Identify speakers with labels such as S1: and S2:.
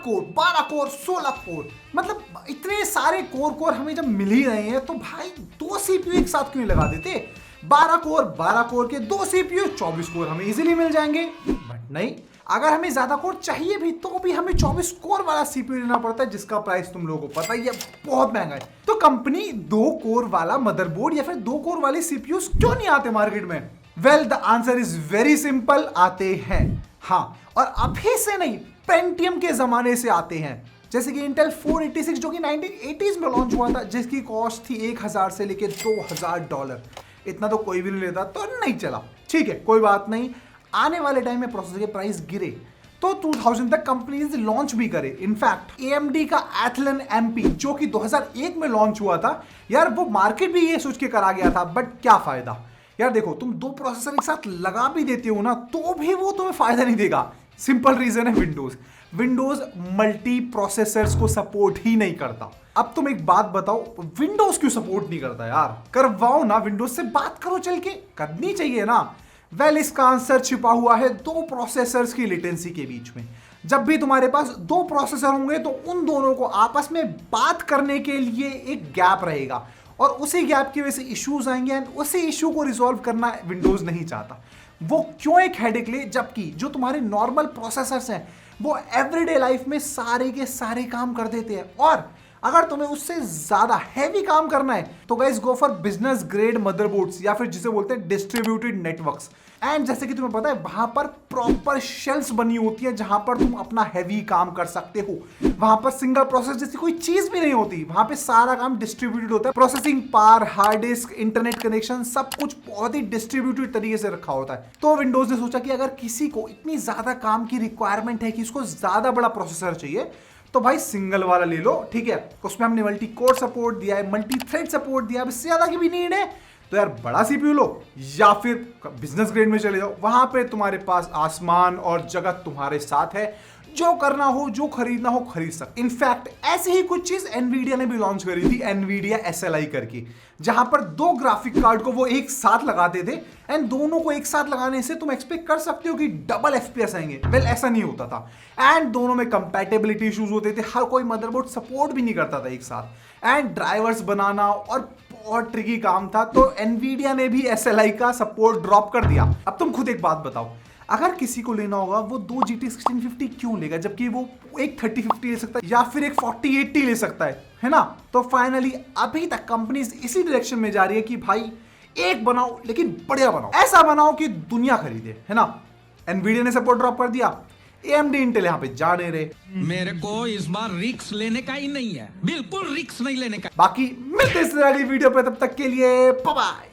S1: 8 core 12 core 16 core, मतलब इतने सारे कोर हमें जब मिल ही रहे हैं तो भाई 2 सीपीयू एक साथ क्यों लगा देते। 12 कोर के 2 सीपीयू 24 कोर हमें इजीली मिल जाएंगे। बट नहीं, अगर हमें ज्यादा कोर चाहिए भी तो भी हमें 24 कोर वाला सीपीयू लेना पड़ता है, जिसका प्राइस तुम लोगों को पता ही है, बहुत महंगा है। तो कंपनी 2 कोर वाला मदरबोर्ड या फिर 2 कोर वाले सीपीयू क्यों नहीं आते मार्केट में? Well the answer is very simple, आते हैं। हाँ, और अभी से नहीं, पेंटियम के जमाने से आते हैं। जैसे कि इंटेल 486 जो कि 1980s में लॉन्च हुआ था, जिसकी कॉस्ट थी 1000 से लेकर $2000। इतना तो कोई भी नहीं लेता, तो नहीं चला। ठीक है, कोई बात नहीं। आने वाले टाइम में प्रोसेसर के प्राइस गिरे तो 2000 तक कंपनीज लॉन्च भी करे। इनफैक्ट AMD का Athlon MP जो कि 2001 में लॉन्च हुआ था यार, वो मार्केट भी ये सोच के करा गया था, बट क्या फायदा यार। देखो, तुम 2 प्रोसेसर एक साथ लगा भी देते हो ना, तो भी वो तुम्हें फायदा नहीं देगा। सिंपल रीजन है, विंडोज मल्टी प्रोसेसर्स को सपोर्ट ही नहीं करता। अब तुम एक बात बताओ, विंडोज क्यों सपोर्ट नहीं करता यार? करवाओ ना, विंडोज से बात करो, चल के करनी चाहिए ना। वेल, इसका आंसर छिपा हुआ है 2 प्रोसेसर्स की लेटेंसी के बीच में। जब भी तुम्हारे पास 2 प्रोसेसर होंगे तो उन दोनों को आपस में बात करने के लिए एक गैप रहेगा, और उसी गैप की वजह से इश्यूज आएंगे, एंड उसी इश्यू को रिजॉल्व करना विंडोज नहीं चाहता। वो क्यों एक हेडेक ले, जबकि जो तुम्हारे नॉर्मल प्रोसेसर्स हैं वो एवरीडे लाइफ में सारे के सारे काम कर देते हैं। और अगर तुम्हें उससे ज्यादा हैवी काम करना है तो guys go for business grade motherboards, या फिर जिसे बोलते हैं डिस्ट्रीब्यूटेड नेटवर्क्स। एंड जैसे कि तुम्हें पता है, वहां पर प्रॉपर शेल्स बनी होती है जहां पर तुम अपना हैवी काम कर सकते हो। वहां पर सिंगल प्रोसेस जैसी कोई चीज भी नहीं होती, वहां पे सारा काम डिस्ट्रीब्यूटेड होता है। Processing power, hard disk, internet connection, सब कुछ बहुत ही डिस्ट्रीब्यूटेड तरीके से रखा होता है। तो विंडोज ने सोचा कि अगर किसी को इतनी ज्यादा काम की रिक्वायरमेंट है कि उसको ज्यादा बड़ा प्रोसेसर चाहिए, तो भाई सिंगल वाला ले लो। ठीक है, उसमें हमने मल्टी कोर सपोर्ट दिया है, मल्टी थ्रेड सपोर्ट दिया है, इससे ज्यादा की भी नीड है तो यार बड़ा सीपीयू लो, या फिर बिजनेस ग्रेड में चले जाओ। वहां पे तुम्हारे पास आसमान और जगत तुम्हारे साथ है, जो करना हो, जो खरीदना हो खरीद सकते। इनफैक्ट ऐसी ही कुछ चीज एनवीडिया ने भी लॉन्च करी थी, एनवीडिया SLI करके, जहां पर 2 ग्राफिक कार्ड को वो एक साथ लगाते थे, एंड दोनों को एक साथ लगाने से तुम एक्सपेक्ट कर सकते हो कि डबल FPS आएंगे। वेल, ऐसा नहीं होता था, एंड दोनों में कंपैटिबिलिटी इश्यूज होते थे, हर कोई मदरबोर्ड सपोर्ट भी नहीं करता था एक साथ, एंड ड्राइवर्स बनाना और बहुत ट्रिकी काम था। तो एनवीडिया ने भी SLI का सपोर्ट ड्रॉप कर दिया। अब तुम खुद एक बात बताओ, अगर किसी को लेना होगा वो 2 GT 1650 क्यों लेगा, जबकि वो एक 3050 ले सकता है या फिर एक 4080 ले सकता है ना? तो फाइनली अभी तक कंपनीज इसी डायरेक्शन में जा रही है कि भाई एक बनाओ, लेकिन बढ़िया बनाओ, ऐसा बनाओ कि दुनिया खरीदे, है ना? एनवीडिया ने सपोर्ट ड्रॉप कर दिया, AMD इंटेल यहाँ पे जा नहीं रहे।
S2: मेरे को इस बार रिस्क लेने का ही नहीं है, बिल्कुल रिस्क नहीं लेने का।
S1: बाकी मिलते हैं इस वाली वीडियो पे, तब तक के लिए बाय बाय।